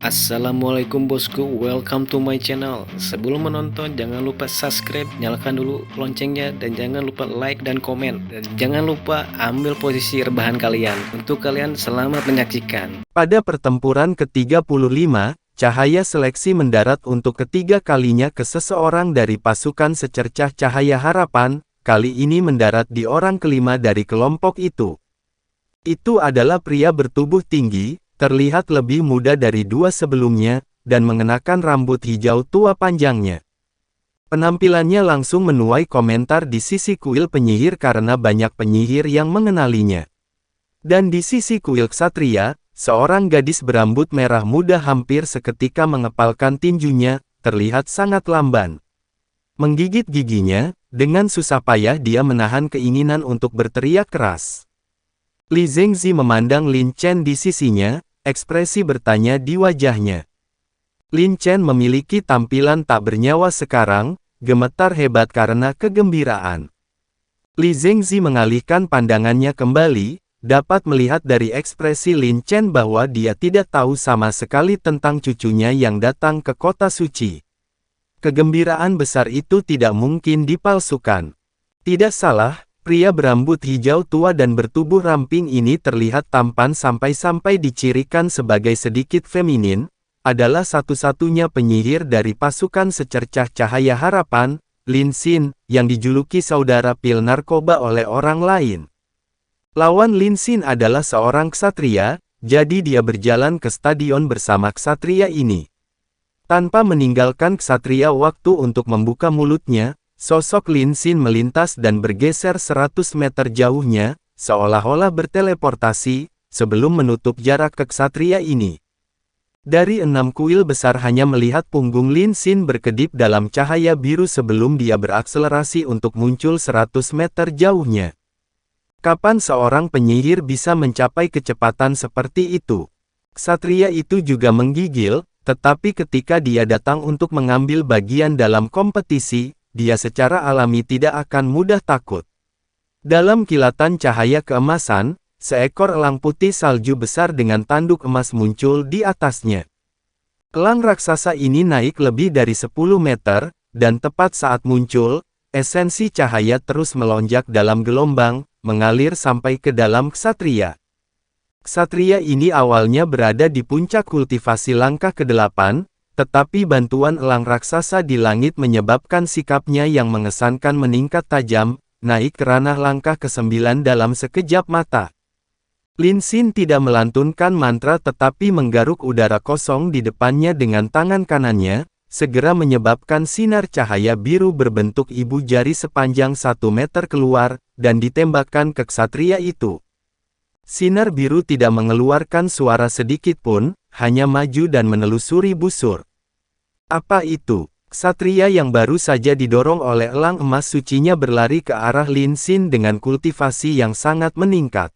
Assalamualaikum bosku, welcome to my channel. Sebelum menonton jangan lupa subscribe, nyalakan dulu loncengnya, dan jangan lupa like dan komen. Dan jangan lupa ambil posisi rebahan kalian. Untuk kalian selamat menyaksikan. Pada pertempuran ke-35, cahaya seleksi mendarat untuk ketiga kalinya ke seseorang dari pasukan secercah cahaya harapan, kali ini mendarat di orang kelima dari kelompok itu. Itu adalah pria bertubuh tinggi, terlihat lebih muda dari dua sebelumnya, dan mengenakan rambut hijau tua panjangnya. Penampilannya langsung menuai komentar di sisi kuil penyihir karena banyak penyihir yang mengenalinya. Dan di sisi kuil ksatria, seorang gadis berambut merah muda hampir seketika mengepalkan tinjunya, terlihat sangat lamban. Menggigit giginya, dengan susah payah dia menahan keinginan untuk berteriak keras. Li Zengzi memandang Lin Chen di sisinya, ekspresi bertanya di wajahnya. Lin Chen memiliki tampilan tak bernyawa sekarang, gemetar hebat karena kegembiraan. Li Zengzi mengalihkan pandangannya kembali, dapat melihat dari ekspresi Lin Chen bahwa dia tidak tahu sama sekali tentang cucunya yang datang ke kota suci. Kegembiraan besar itu tidak mungkin dipalsukan. Tidak salah, pria berambut hijau tua dan bertubuh ramping ini terlihat tampan sampai-sampai dicirikan sebagai sedikit feminin, adalah satu-satunya penyihir dari pasukan secercah cahaya harapan, Lin Xin, yang dijuluki saudara pil narkoba oleh orang lain. Lawan Lin Xin adalah seorang ksatria, jadi dia berjalan ke stadion bersama ksatria ini. Tanpa meninggalkan ksatria waktu untuk membuka mulutnya, sosok Lin Xin melintas dan bergeser 100 meter jauhnya, seolah-olah berteleportasi, sebelum menutup jarak ke ksatria ini. Dari 6 kuil besar hanya melihat punggung Lin Xin berkedip dalam cahaya biru sebelum dia berakselerasi untuk muncul 100 meter jauhnya. Kapan seorang penyihir bisa mencapai kecepatan seperti itu? Ksatria itu juga menggigil, tetapi ketika dia datang untuk mengambil bagian dalam kompetisi, dia secara alami tidak akan mudah takut. Dalam kilatan cahaya keemasan, seekor elang putih salju besar dengan tanduk emas muncul di atasnya. Elang raksasa ini naik lebih dari 10 meter, dan tepat saat muncul, esensi cahaya terus melonjak dalam gelombang, mengalir sampai ke dalam ksatria. Ksatria ini awalnya berada di puncak kultivasi langkah ke-8, tetapi bantuan elang raksasa di langit menyebabkan sikapnya yang mengesankan meningkat tajam, naik ke ranah langkah ke-9 dalam sekejap mata. Lin Xin tidak melantunkan mantra tetapi menggaruk udara kosong di depannya dengan tangan kanannya, segera menyebabkan sinar cahaya biru berbentuk ibu jari sepanjang 1 meter keluar, dan ditembakkan ke ksatria itu. Sinar biru tidak mengeluarkan suara sedikit pun, hanya maju dan menelusuri busur. Apa itu? Ksatria yang baru saja didorong oleh elang emas sucinya berlari ke arah Lin Xin dengan kultivasi yang sangat meningkat.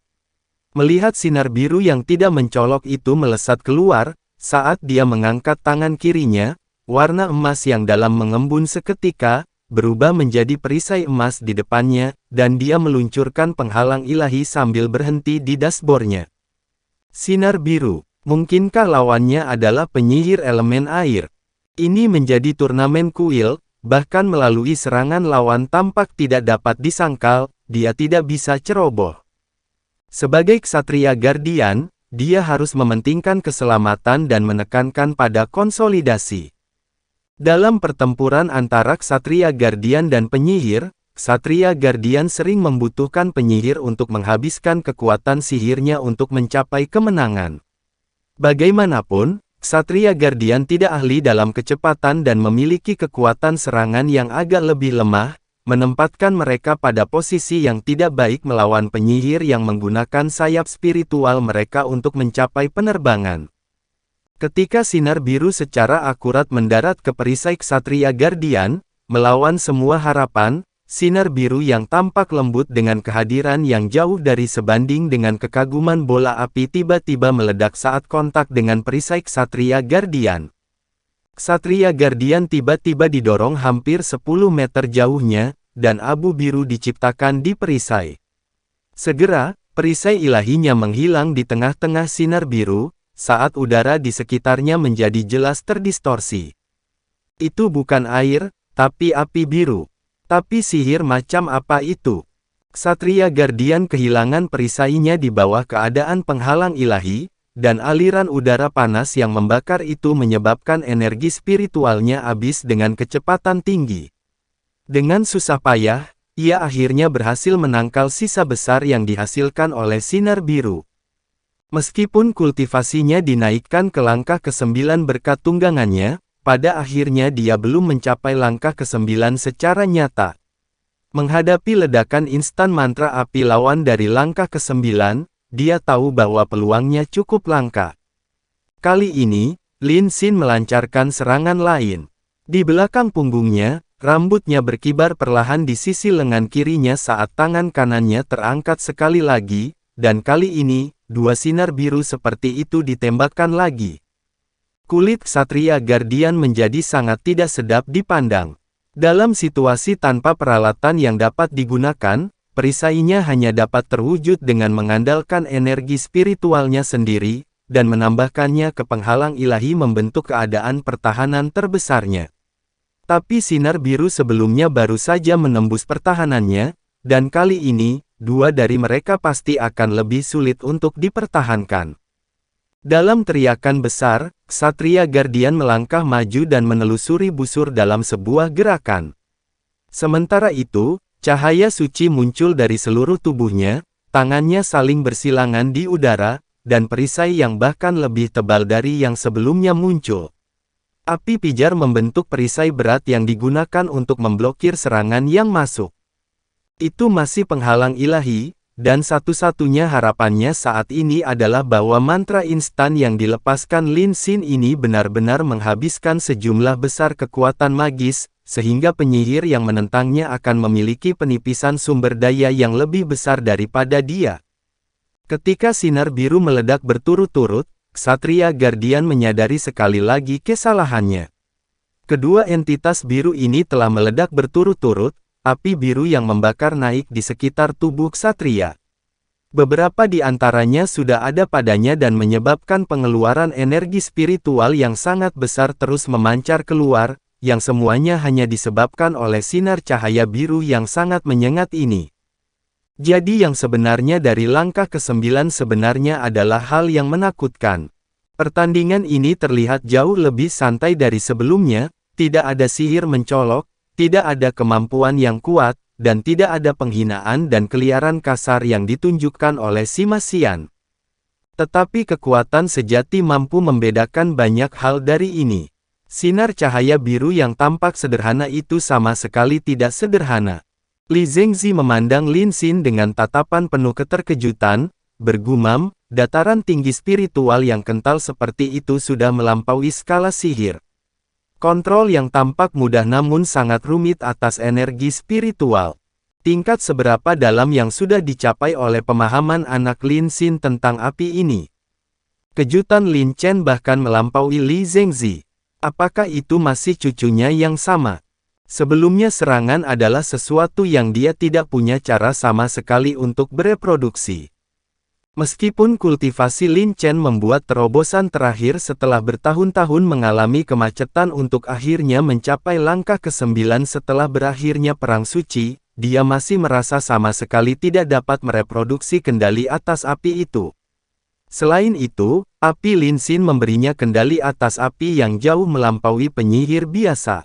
Melihat sinar biru yang tidak mencolok itu melesat keluar, saat dia mengangkat tangan kirinya, warna emas yang dalam mengembun seketika, berubah menjadi perisai emas di depannya, dan dia meluncurkan penghalang ilahi sambil berhenti di dashboardnya. Sinar biru, mungkinkah lawannya adalah penyihir elemen air? Ini menjadi turnamen kuil, bahkan melalui serangan lawan tampak tidak dapat disangkal, dia tidak bisa ceroboh. Sebagai ksatria guardian, dia harus mementingkan keselamatan dan menekankan pada konsolidasi. Dalam pertempuran antara ksatria guardian dan penyihir, ksatria guardian sering membutuhkan penyihir untuk menghabiskan kekuatan sihirnya untuk mencapai kemenangan. Bagaimanapun, ksatria guardian tidak ahli dalam kecepatan dan memiliki kekuatan serangan yang agak lebih lemah, menempatkan mereka pada posisi yang tidak baik melawan penyihir yang menggunakan sayap spiritual mereka untuk mencapai penerbangan. Ketika sinar biru secara akurat mendarat ke perisai ksatria guardian, melawan semua harapan, sinar biru yang tampak lembut dengan kehadiran yang jauh dari sebanding dengan kekaguman bola api tiba-tiba meledak saat kontak dengan perisai ksatria guardian. Ksatria guardian tiba-tiba didorong hampir 10 meter jauhnya, dan abu biru diciptakan di perisai. Segera, perisai ilahinya menghilang di tengah-tengah sinar biru, saat udara di sekitarnya menjadi jelas terdistorsi. Itu bukan air, tapi api biru. Tapi sihir macam apa itu? Ksatria Guardian kehilangan perisainya di bawah keadaan penghalang ilahi, dan aliran udara panas yang membakar itu menyebabkan energi spiritualnya habis dengan kecepatan tinggi. Dengan susah payah, ia akhirnya berhasil menangkal sisa besar yang dihasilkan oleh sinar biru. Meskipun kultivasinya dinaikkan ke langkah ke-9 berkat tunggangannya, pada akhirnya dia belum mencapai langkah ke-9 secara nyata. Menghadapi ledakan instan mantra api lawan dari langkah ke-9, dia tahu bahwa peluangnya cukup langka. Kali ini, Lin Xin melancarkan serangan lain. Di belakang punggungnya, rambutnya berkibar perlahan di sisi lengan kirinya saat tangan kanannya terangkat sekali lagi, dan kali ini, dua sinar biru seperti itu ditembakkan lagi. Kulit Ksatria Guardian menjadi sangat tidak sedap dipandang. Dalam situasi tanpa peralatan yang dapat digunakan, perisainya hanya dapat terwujud dengan mengandalkan energi spiritualnya sendiri, dan menambahkannya ke penghalang ilahi membentuk keadaan pertahanan terbesarnya. Tapi sinar biru sebelumnya baru saja menembus pertahanannya, dan kali ini, dua dari mereka pasti akan lebih sulit untuk dipertahankan. Dalam teriakan besar, Ksatria Guardian melangkah maju dan menelusuri busur dalam sebuah gerakan. Sementara itu, cahaya suci muncul dari seluruh tubuhnya, tangannya saling bersilangan di udara, dan perisai yang bahkan lebih tebal dari yang sebelumnya muncul. Api pijar membentuk perisai berat yang digunakan untuk memblokir serangan yang masuk. Itu masih penghalang ilahi, dan satu-satunya harapannya saat ini adalah bahwa mantra instan yang dilepaskan Lin Xin ini benar-benar menghabiskan sejumlah besar kekuatan magis, sehingga penyihir yang menentangnya akan memiliki penipisan sumber daya yang lebih besar daripada dia. Ketika sinar biru meledak berturut-turut, Ksatria Guardian menyadari sekali lagi kesalahannya. Kedua entitas biru ini telah meledak berturut-turut, api biru yang membakar naik di sekitar tubuh ksatria. Beberapa di antaranya sudah ada padanya dan menyebabkan pengeluaran energi spiritual yang sangat besar terus memancar keluar, yang semuanya hanya disebabkan oleh sinar cahaya biru yang sangat menyengat ini. Jadi yang sebenarnya dari langkah ke-9 sebenarnya adalah hal yang menakutkan. Pertandingan ini terlihat jauh lebih santai dari sebelumnya, tidak ada sihir mencolok, tidak ada kemampuan yang kuat, dan tidak ada penghinaan dan keliaran kasar yang ditunjukkan oleh si Masian. Tetapi kekuatan sejati mampu membedakan banyak hal dari ini. Sinar cahaya biru yang tampak sederhana itu sama sekali tidak sederhana. Li Zengzi memandang Lin Xin dengan tatapan penuh keterkejutan, bergumam, dataran tinggi spiritual yang kental seperti itu sudah melampaui skala sihir. Kontrol yang tampak mudah namun sangat rumit atas energi spiritual. Tingkat seberapa dalam yang sudah dicapai oleh pemahaman anak Lin Xin tentang api ini? Kejutan Lin Chen bahkan melampaui Li Zengzi. Apakah itu masih cucunya yang sama? Sebelumnya serangan adalah sesuatu yang dia tidak punya cara sama sekali untuk bereproduksi. Meskipun kultivasi Lin Chen membuat terobosan terakhir setelah bertahun-tahun mengalami kemacetan untuk akhirnya mencapai langkah ke-9 setelah berakhirnya Perang Suci, dia masih merasa sama sekali tidak dapat mereproduksi kendali atas api itu. Selain itu, api Lin Xin memberinya kendali atas api yang jauh melampaui penyihir biasa.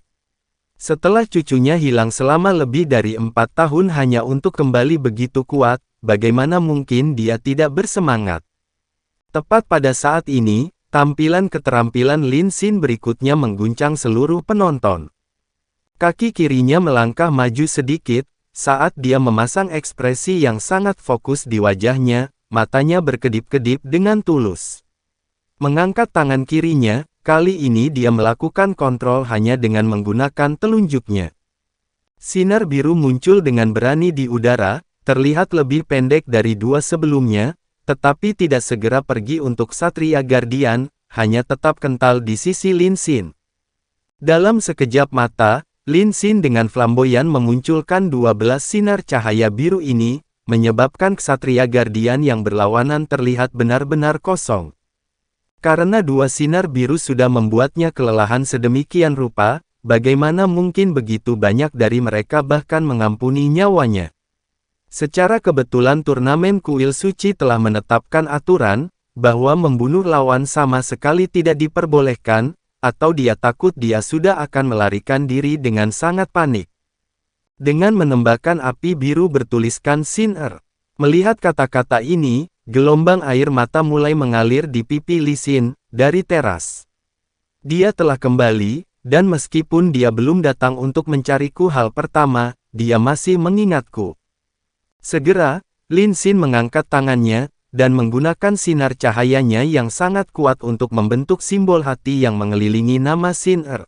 Setelah cucunya hilang selama lebih dari 4 tahun hanya untuk kembali begitu kuat, bagaimana mungkin dia tidak bersemangat? Tepat pada saat ini, tampilan keterampilan Lin Xin berikutnya mengguncang seluruh penonton. Kaki kirinya melangkah maju sedikit, saat dia memasang ekspresi yang sangat fokus di wajahnya, matanya berkedip-kedip dengan tulus. Mengangkat tangan kirinya, kali ini dia melakukan kontrol hanya dengan menggunakan telunjuknya. Sinar biru muncul dengan berani di udara, terlihat lebih pendek dari dua sebelumnya, tetapi tidak segera pergi untuk Ksatria Guardian, hanya tetap kental di sisi Lin Xin. Dalam sekejap mata, Lin Xin dengan flamboyan memunculkan 12 sinar cahaya biru ini, menyebabkan Ksatria Guardian yang berlawanan terlihat benar-benar kosong. Karena dua sinar biru sudah membuatnya kelelahan sedemikian rupa, bagaimana mungkin begitu banyak dari mereka bahkan mengampuni nyawanya. Secara kebetulan turnamen kuil suci telah menetapkan aturan, bahwa membunuh lawan sama sekali tidak diperbolehkan, atau dia takut dia sudah akan melarikan diri dengan sangat panik. Dengan menembakkan api biru bertuliskan Sin-er. Melihat kata-kata ini, gelombang air mata mulai mengalir di pipi Li Xin, dari teras. Dia telah kembali, dan meskipun dia belum datang untuk mencariku hal pertama, dia masih mengingatku. Segera, Lin Xin mengangkat tangannya, dan menggunakan sinar cahayanya yang sangat kuat untuk membentuk simbol hati yang mengelilingi nama Sin-er.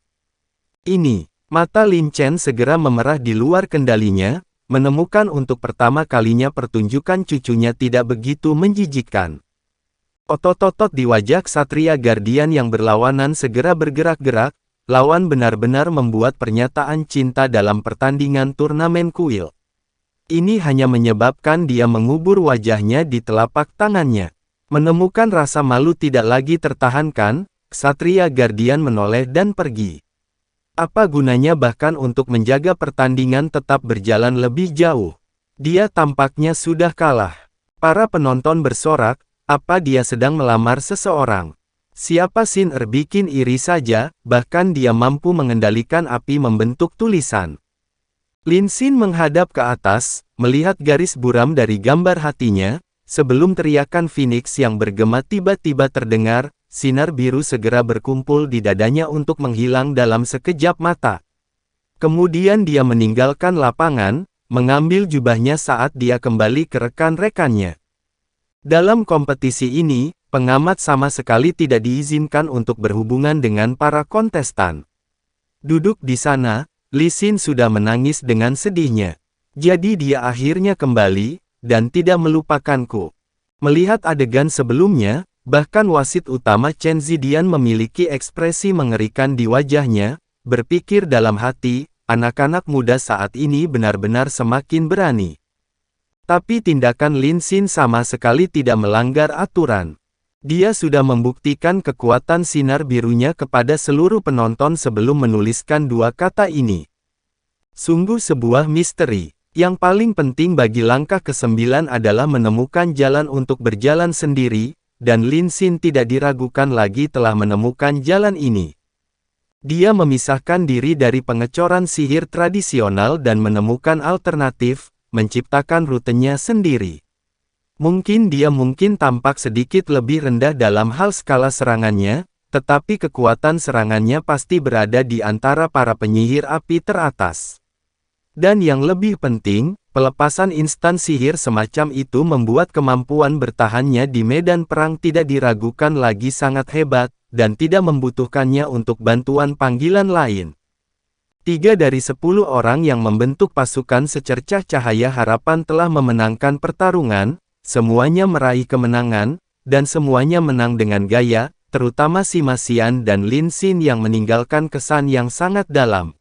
Ini, mata Lin Chen segera memerah di luar kendalinya, menemukan untuk pertama kalinya pertunjukan cucunya tidak begitu menjijikkan. Otot-otot di wajah Ksatria Guardian yang berlawanan segera bergerak-gerak, lawan benar-benar membuat pernyataan cinta dalam pertandingan turnamen kuil. Ini hanya menyebabkan dia mengubur wajahnya di telapak tangannya. Menemukan rasa malu tidak lagi tertahankan, Ksatria Guardian menoleh dan pergi. Apa gunanya bahkan untuk menjaga pertandingan tetap berjalan lebih jauh? Dia tampaknya sudah kalah. Para penonton bersorak, apa dia sedang melamar seseorang? Siapa Sin-er bikin iri saja, bahkan dia mampu mengendalikan api membentuk tulisan. Lin Xin menghadap ke atas, melihat garis buram dari gambar hatinya, sebelum teriakan Phoenix yang bergema tiba-tiba terdengar, sinar biru segera berkumpul di dadanya untuk menghilang dalam sekejap mata. Kemudian dia meninggalkan lapangan, mengambil jubahnya saat dia kembali ke rekan-rekannya. Dalam kompetisi ini, pengamat sama sekali tidak diizinkan untuk berhubungan dengan para kontestan. Duduk di sana, Li Xin sudah menangis dengan sedihnya. Jadi dia akhirnya kembali, dan tidak melupakanku. Melihat adegan sebelumnya, bahkan wasit utama Chen Zidian memiliki ekspresi mengerikan di wajahnya, berpikir dalam hati, anak-anak muda saat ini benar-benar semakin berani. Tapi tindakan Lin Xin sama sekali tidak melanggar aturan. Dia sudah membuktikan kekuatan sinar birunya kepada seluruh penonton sebelum menuliskan dua kata ini. Sungguh sebuah misteri. Yang paling penting bagi langkah ke-9 adalah menemukan jalan untuk berjalan sendiri, dan Lin Xin tidak diragukan lagi telah menemukan jalan ini. Dia memisahkan diri dari pengecoran sihir tradisional dan menemukan alternatif, menciptakan rutenya sendiri. Mungkin dia tampak sedikit lebih rendah dalam hal skala serangannya, tetapi kekuatan serangannya pasti berada di antara para penyihir api teratas. Dan yang lebih penting, pelepasan instan sihir semacam itu membuat kemampuan bertahannya di medan perang tidak diragukan lagi sangat hebat, dan tidak membutuhkannya untuk bantuan panggilan lain. 3 dari 10 orang yang membentuk pasukan secercah cahaya harapan telah memenangkan pertarungan, semuanya meraih kemenangan, dan semuanya menang dengan gaya, terutama Sima Xian dan Lin Xin yang meninggalkan kesan yang sangat dalam.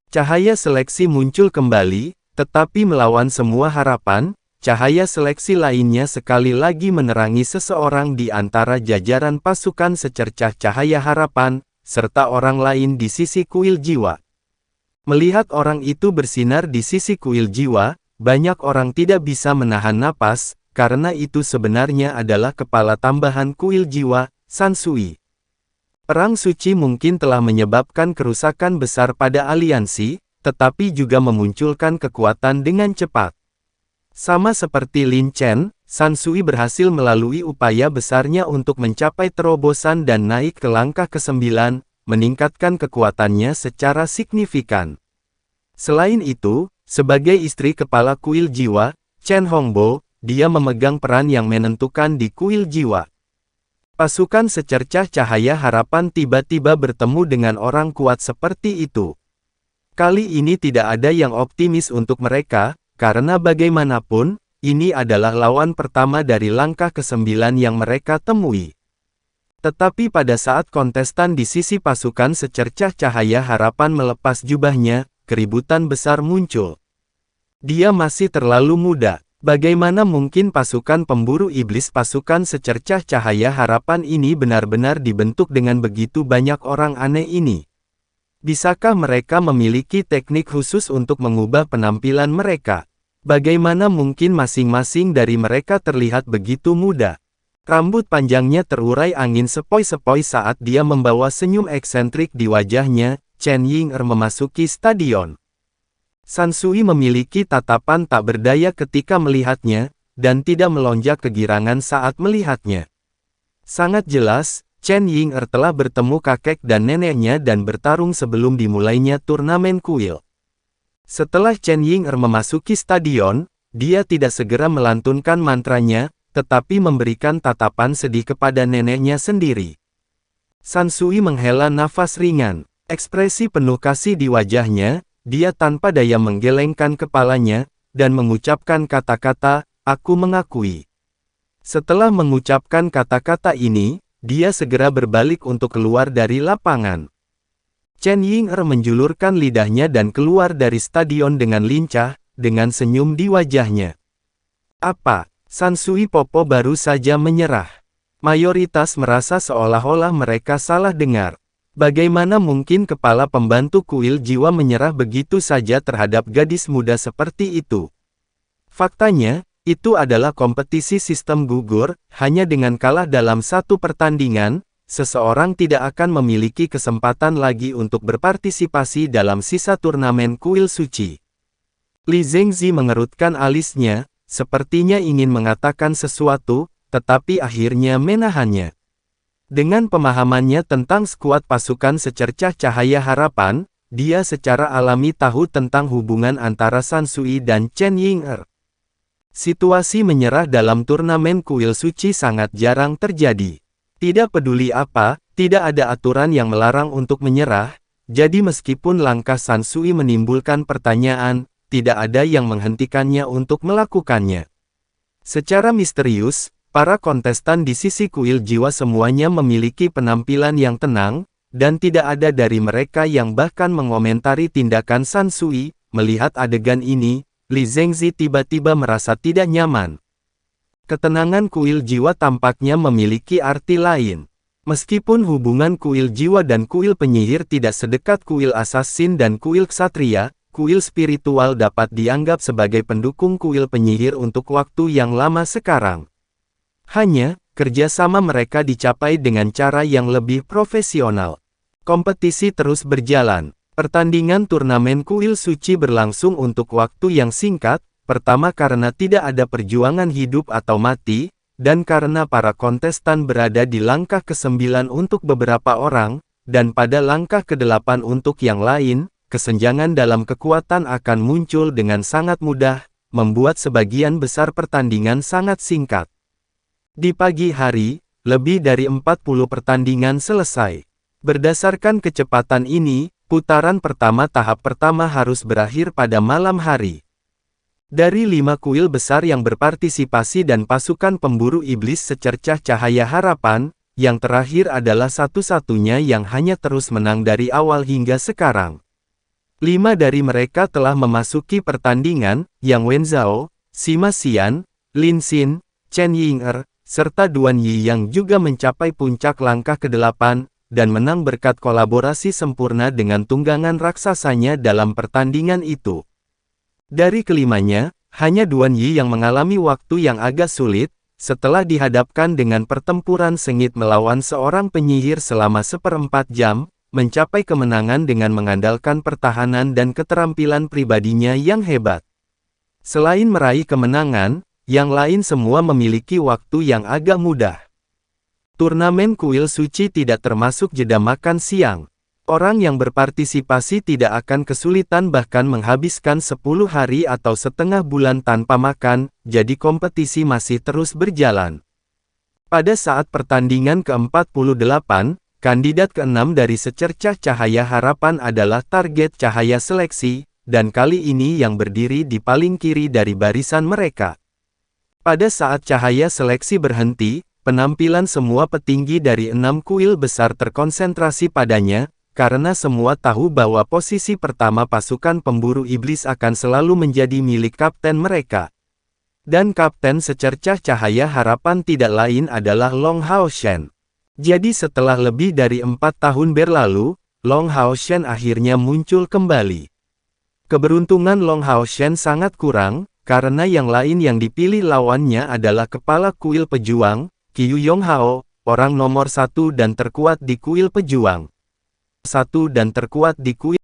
Cahaya seleksi muncul kembali, tetapi melawan semua harapan, cahaya seleksi lainnya sekali lagi menerangi seseorang di antara jajaran pasukan secercah cahaya harapan, serta orang lain di sisi kuil jiwa. Melihat orang itu bersinar di sisi kuil jiwa, banyak orang tidak bisa menahan napas, karena itu sebenarnya adalah kepala tambahan kuil jiwa, San Sui. Perang suci mungkin telah menyebabkan kerusakan besar pada aliansi, tetapi juga memunculkan kekuatan dengan cepat. Sama seperti Lin Chen, San Sui berhasil melalui upaya besarnya untuk mencapai terobosan dan naik ke langkah ke-9, meningkatkan kekuatannya secara signifikan. Selain itu, sebagai istri kepala kuil jiwa, Chen Hongbo, dia memegang peran yang menentukan di kuil jiwa. Pasukan secercah cahaya harapan tiba-tiba bertemu dengan orang kuat seperti itu. Kali ini tidak ada yang optimis untuk mereka, karena bagaimanapun, ini adalah lawan pertama dari langkah ke-9 yang mereka temui. Tetapi pada saat kontestan di sisi pasukan secercah cahaya harapan melepas jubahnya, keributan besar muncul. Dia masih terlalu muda. Bagaimana mungkin pasukan pemburu iblis pasukan secercah cahaya harapan ini benar-benar dibentuk dengan begitu banyak orang aneh ini? Bisakah mereka memiliki teknik khusus untuk mengubah penampilan mereka? Bagaimana mungkin masing-masing dari mereka terlihat begitu muda? Rambut panjangnya terurai angin sepoi-sepoi saat dia membawa senyum eksentrik di wajahnya. Chen Ying'er memasuki stadion. San Sui memiliki tatapan tak berdaya ketika melihatnya, dan tidak melonjak kegirangan saat melihatnya. Sangat jelas, Chen Ying'er telah bertemu kakek dan neneknya dan bertarung sebelum dimulainya turnamen kuil. Setelah Chen Ying'er memasuki stadion, dia tidak segera melantunkan mantranya, tetapi memberikan tatapan sedih kepada neneknya sendiri. San Sui menghela nafas ringan. Ekspresi penuh kasih di wajahnya, dia tanpa daya menggelengkan kepalanya, dan mengucapkan kata-kata, "Aku mengakui." Setelah mengucapkan kata-kata ini, dia segera berbalik untuk keluar dari lapangan. Chen Ying'er menjulurkan lidahnya dan keluar dari stadion dengan lincah, dengan senyum di wajahnya. Apa? San Sui Popo baru saja menyerah. Mayoritas merasa seolah-olah mereka salah dengar. Bagaimana mungkin kepala pembantu kuil jiwa menyerah begitu saja terhadap gadis muda seperti itu? Faktanya, itu adalah kompetisi sistem gugur, hanya dengan kalah dalam satu pertandingan, seseorang tidak akan memiliki kesempatan lagi untuk berpartisipasi dalam sisa turnamen kuil suci. Li Zhengzi mengerutkan alisnya, sepertinya ingin mengatakan sesuatu, tetapi akhirnya menahannya. Dengan pemahamannya tentang skuad pasukan secercah cahaya harapan, dia secara alami tahu tentang hubungan antara San Sui dan Chen Ying'er. Situasi menyerah dalam turnamen kuil suci sangat jarang terjadi. Tidak peduli apa, tidak ada aturan yang melarang untuk menyerah, jadi meskipun langkah San Sui menimbulkan pertanyaan, tidak ada yang menghentikannya untuk melakukannya. Secara misterius, para kontestan di sisi kuil jiwa semuanya memiliki penampilan yang tenang, dan tidak ada dari mereka yang bahkan mengomentari tindakan San Sui. Melihat adegan ini, Li Zhengzi tiba-tiba merasa tidak nyaman. Ketenangan kuil jiwa tampaknya memiliki arti lain. Meskipun hubungan kuil jiwa dan kuil penyihir tidak sedekat kuil assassin dan kuil ksatria, kuil spiritual dapat dianggap sebagai pendukung kuil penyihir untuk waktu yang lama sekarang. Hanya, kerjasama mereka dicapai dengan cara yang lebih profesional. Kompetisi terus berjalan. Pertandingan turnamen kuil suci berlangsung untuk waktu yang singkat, pertama karena tidak ada perjuangan hidup atau mati, dan karena para kontestan berada di langkah ke-9 untuk beberapa orang, dan pada langkah ke-8 untuk yang lain, kesenjangan dalam kekuatan akan muncul dengan sangat mudah, membuat sebagian besar pertandingan sangat singkat. Di pagi hari, lebih dari 40 pertandingan selesai. Berdasarkan kecepatan ini, putaran pertama tahap pertama harus berakhir pada malam hari. Dari 5 kuil besar yang berpartisipasi dan pasukan pemburu iblis secercah cahaya harapan, yang terakhir adalah satu-satunya yang hanya terus menang dari awal hingga sekarang. 5 dari mereka telah memasuki pertandingan, Yang Wenzhao, Sima Xian, Lin Xin, Chen Ying'er, serta Duan Yi yang juga mencapai puncak langkah ke-8, dan menang berkat kolaborasi sempurna dengan tunggangan raksasanya dalam pertandingan itu. Dari kelimanya, hanya Duan Yi yang mengalami waktu yang agak sulit, setelah dihadapkan dengan pertempuran sengit melawan seorang penyihir selama 1/4 jam, mencapai kemenangan dengan mengandalkan pertahanan dan keterampilan pribadinya yang hebat. Selain meraih kemenangan, yang lain semua memiliki waktu yang agak mudah. Turnamen kuil suci tidak termasuk jeda makan siang. Orang yang berpartisipasi tidak akan kesulitan bahkan menghabiskan 10 hari atau setengah bulan tanpa makan, jadi kompetisi masih terus berjalan. Pada saat pertandingan ke-48, kandidat ke-6 dari secercah cahaya harapan adalah target cahaya seleksi, dan kali ini yang berdiri di paling kiri dari barisan mereka. Pada saat cahaya seleksi berhenti, penampilan semua petinggi dari 6 kuil besar terkonsentrasi padanya, karena semua tahu bahwa posisi pertama pasukan pemburu iblis akan selalu menjadi milik kapten mereka. Dan kapten secercah cahaya harapan tidak lain adalah Long Hao Shen. Jadi setelah lebih dari 4 tahun berlalu, Long Hao Shen akhirnya muncul kembali. Keberuntungan Long Hao Shen sangat kurang, karena yang lain yang dipilih lawannya adalah kepala kuil pejuang, Qiu Yonghao, orang nomor 1 dan terkuat di kuil pejuang. 1 dan terkuat di kuil